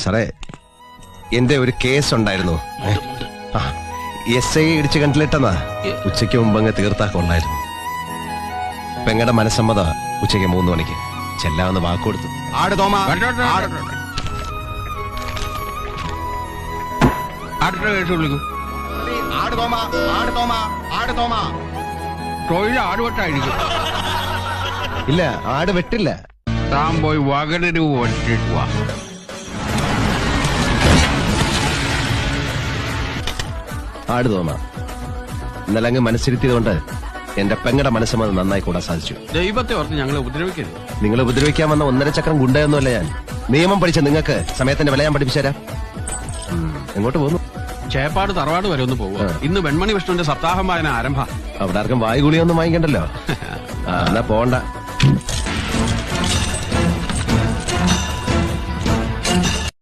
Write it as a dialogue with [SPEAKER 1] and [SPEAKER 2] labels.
[SPEAKER 1] സാറേ, എന്റെ ഒരു കേസ് ഉണ്ടായിരുന്നു. SI ഇടിച്ച് കണ്ടിലിട്ടെന്നാ ഉച്ചയ്ക്ക് മുമ്പങ്ങ് തീർത്താക്കൊണ്ടായിരുന്നു. പെങ്ങടെ മനസ്സമ്മത ഉച്ചയ്ക്ക് 3 മണിക്ക് ചെല്ലാമെന്ന് വാക്കുകൊടുത്തു.
[SPEAKER 2] അടുത്ത കേസ് വിളിക്കൂ. ആടുവട്ടായിരിക്കും.
[SPEAKER 1] ഇല്ല, ആട് വെട്ടില്ല.
[SPEAKER 2] താൻ പോയി വകരൂ വട്ടിട്ട് വാ.
[SPEAKER 1] ആട് തോന്നാ. ഇന്നലെ അങ്ങ് മനസ്സിരുത്തിയതുകൊണ്ട് എന്റെ പെങ്ങടെ മനസ്സമ്മതം നന്നായി കൂടാൻ സാധിച്ചു.
[SPEAKER 2] ദൈവത്തെ ഓർത്ത് ഞങ്ങളെ ഉപദ്രവിക്കരുത്.
[SPEAKER 1] നിങ്ങൾ ഉപദ്രവിക്കാൻ വന്ന 1.5 ചക്രം ഗുണ്ടയൊന്നുമല്ല ഞാൻ. നിയമം പഠിച്ച നിങ്ങൾക്ക് സമയത്തിന്റെ വില ഞാൻ പഠിപ്പിച്ചു തരാം. എങ്ങോട്ട് പോകുന്നു?
[SPEAKER 2] ചേപ്പാട് തറവാട് വരെ ഒന്ന് പോവുക. ഇന്ന് വെൺമണി വിഷ്ണുവിന്റെ സപ്താഹം വായന ആരംഭ.
[SPEAKER 1] അവിടെ ആർക്കും വായുഗുളിയൊന്നും വാങ്ങിക്കണ്ടല്ലോ. എന്നാ പോണ്ട.